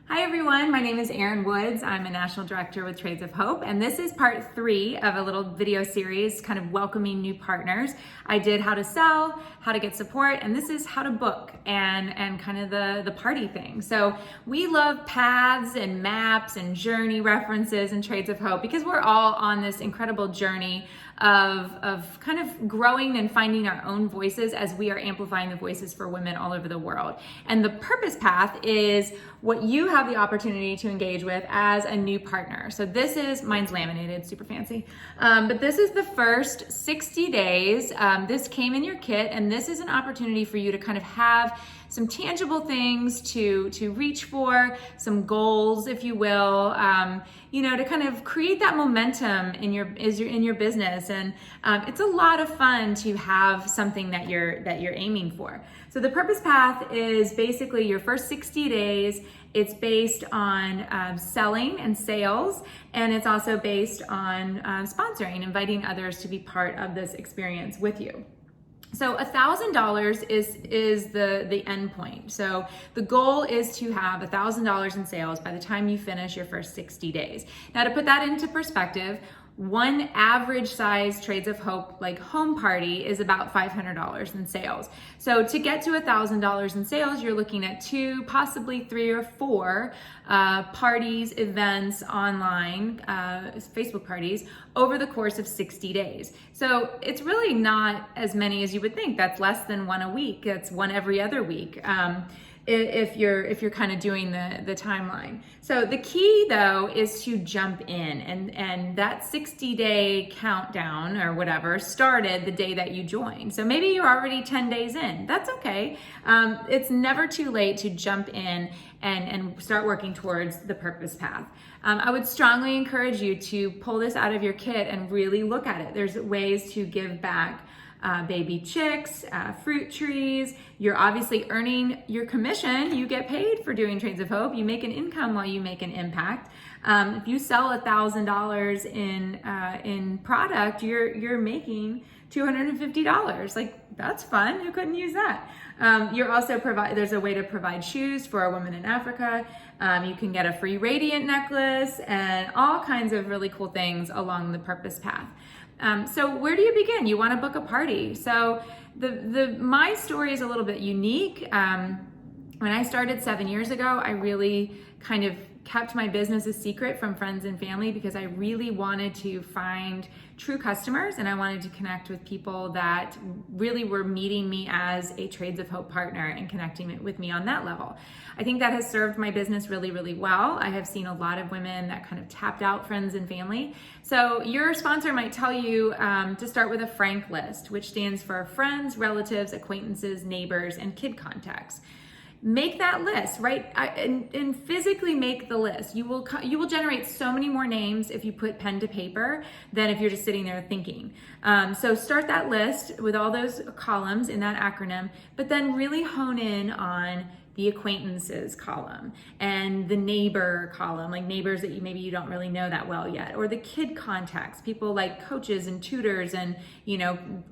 Hi everyone, my name is Erin Woods. I'm a National Director with Trades of Hope, and this is part 3 of a little video series kind of welcoming new partners. I did how to sell, how to get support, and this is how to book and kind of the party thing. So we love paths and maps and journey references in Trades of Hope because we're all on this incredible journey of kind of growing and finding our own voices as we are amplifying the voices for women all over the world. And the purpose path is what you have the opportunity to engage with as a new partner. So this is, mine's laminated, super fancy, but this is the first 60 days. This came in your kit, and this is an opportunity for you to kind of have some tangible things to reach for, some goals, if you will, to kind of create that momentum in your business. And it's a lot of fun to have something that you're aiming for. So the purpose path is basically your first 60 days. It's based on selling and sales, and it's also based on sponsoring, inviting others to be part of this experience with you. So $1,000 is the end point. So the goal is to have $1,000 in sales by the time you finish your first 60 days. Now, to put that into perspective, one average size Trades of Hope like home party is about $500 in sales. So to get to $1,000 in sales, you're looking at 2, possibly 3 or 4 parties, events online, Facebook parties over the course of 60 days. So it's really not as many as you would think. That's less than one a week. That's one every other week. If you're kind of doing the timeline. So the key though is to jump in, and that 60-day countdown or whatever started the day that you joined. So maybe you're already 10 days in. That's okay. It's never too late to jump in and start working towards the purpose path. I would strongly encourage you to pull this out of your kit and really look at it. There's ways to give back. Baby chicks, fruit trees. You're obviously earning your commission. You get paid for doing Trades of Hope. You make an income while you make an impact. If you sell $1,000 in product, you're making $250. Like, that's fun. Who couldn't use that? You're also there's a way to provide shoes for a woman in Africa. You can get a free Radiant necklace and all kinds of really cool things along the purpose path. So where do you begin? You want to book a party. So my story is a little bit unique. When I started 7 years ago, I really kind of kept my business a secret from friends and family because I really wanted to find true customers, and I wanted to connect with people that really were meeting me as a Trades of Hope partner and connecting with me on that level. I think that has served my business really, really well. I have seen a lot of women that kind of tapped out friends and family. So your sponsor might tell you to start with a frank list, which stands for friends, relatives, acquaintances, neighbors, and kid contacts. Make that list, right? And physically make the list. You will generate so many more names if you put pen to paper than if you're just sitting there thinking. So start that list with all those columns in that acronym, but then really hone in on the acquaintances column and the neighbor column, like neighbors that maybe you don't really know that well yet, or the kid contacts, people like coaches and tutors and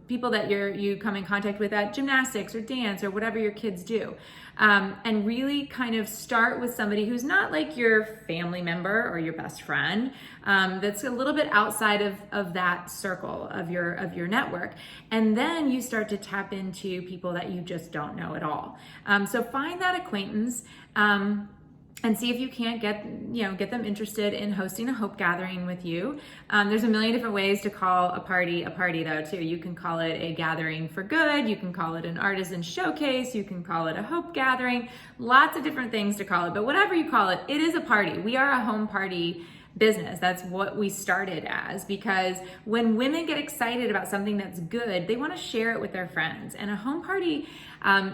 people that you come in contact with at gymnastics or dance or whatever your kids do. And really kind of start with somebody who's not like your family member or your best friend, that's a little bit outside of that circle of your network. And then you start to tap into people that you just don't know at all. So find that acquaintance, and see if you can't get them interested in hosting a Hope gathering with you. There's a million different ways to call a party though too. You can call it a gathering for good. You can call it an artisan showcase. You can call it a Hope gathering. Lots of different things to call it, but whatever you call it, it is a party. We are a home party business. That's what we started as, because when women get excited about something that's good, they want to share it with their friends. And a home party,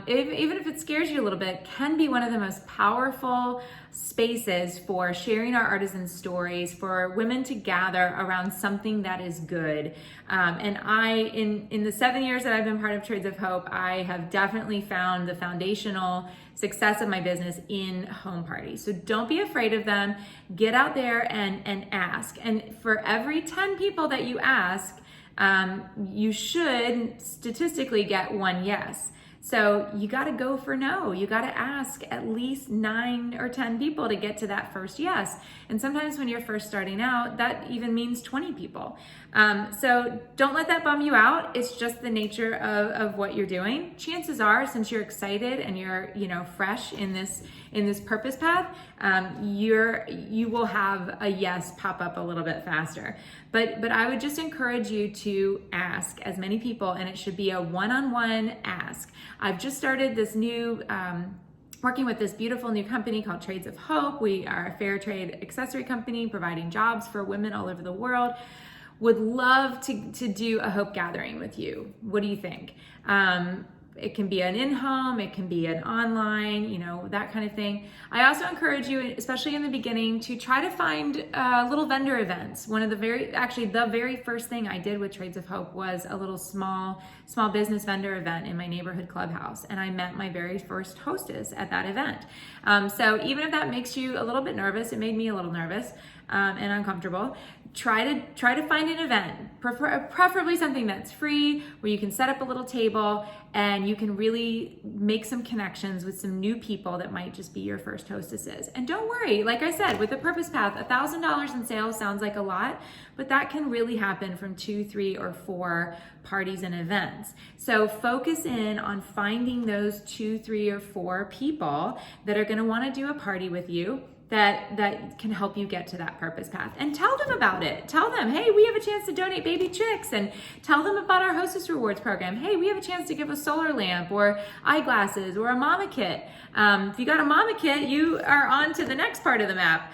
even if it scares you a little bit, can be one of the most powerful spaces for sharing our artisan stories, for women to gather around something that is good. And in the 7 years that I've been part of Trades of Hope, I have definitely found the foundational success of my business in home parties. So don't be afraid of them. Get out there and ask. And for every 10 people that you ask, you should statistically get one yes. So you got to go for no. You got to ask at least 9 or 10 people to get to that first yes. And sometimes when you're first starting out, that even means 20 people. So don't let that bum you out. It's just the nature of what you're doing. Chances are, since you're excited and you're, fresh in this purpose path, you will have a yes pop up a little bit faster. But I would just encourage you to ask as many people, and it should be a one-on-one ask. I've just started this new working with this beautiful new company called Trades of Hope. We are a fair trade accessory company providing jobs for women all over the world. Would love to do a Hope gathering with you. What do you think? It can be an in-home, it can be an online, that kind of thing. I also encourage you, especially in the beginning, to try to find little vendor events. The very first thing I did with Trades of Hope was a little small business vendor event in my neighborhood clubhouse. And I met my very first hostess at that event. So even if that makes you a little bit nervous, it made me a little nervous and uncomfortable. Try to find an event, preferably something that's free, where you can set up a little table and you can really make some connections with some new people that might just be your first hostesses. And don't worry, like I said, with the Purpose Path, $1,000 in sales sounds like a lot, but that can really happen from 2, 3, or 4 parties and events. So focus in on finding those 2, 3, or 4 people that are going to want to do a party with you, that can help you get to that purpose path, and tell them about it. Tell them, hey, we have a chance to donate baby chicks, and tell them about our Hostess Rewards program. Hey, we have a chance to give a solar lamp or eyeglasses or a mama kit. If you got a mama kit, you are on to the next part of the map.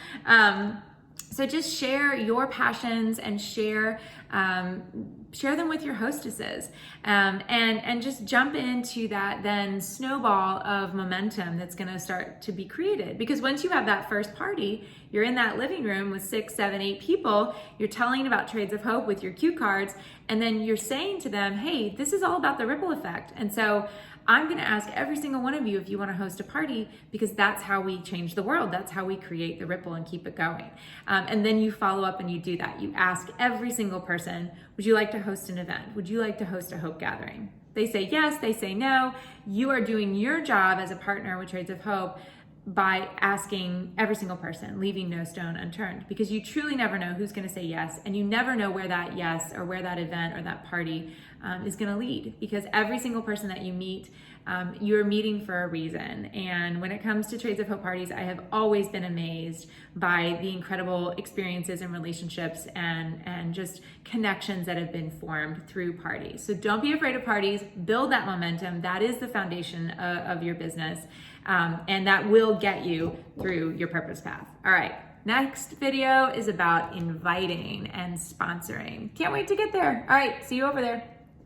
So just share your passions and share them with your hostesses, and just jump into that then snowball of momentum that's going to start to be created. Because once you have that first party, you're in that living room with 6, 7, 8 people, you're telling about Trades of Hope with your cue cards, and then you're saying to them, hey, this is all about the ripple effect. And so I'm going to ask every single one of you if you want to host a party, because that's how we change the world. That's how we create the ripple and keep it going. And then you follow up and you do that. You ask every single person, would you like to host an event? Would you like to host a Hope gathering? They say yes, they say no. You are doing your job as a partner with Trades of Hope by asking every single person, leaving no stone unturned, because you truly never know who's going to say yes, and you never know where that yes or where that event or that party is going to lead, because every single person that you meet, you're meeting for a reason. And when it comes to Trades of Hope parties, I have always been amazed by the incredible experiences and relationships and just connections that have been formed through parties. So don't be afraid of parties. Build that momentum. That is the foundation of your business. And that will get you through your purpose path. All right, next video is about inviting and sponsoring. Can't wait to get there. All right, see you over there.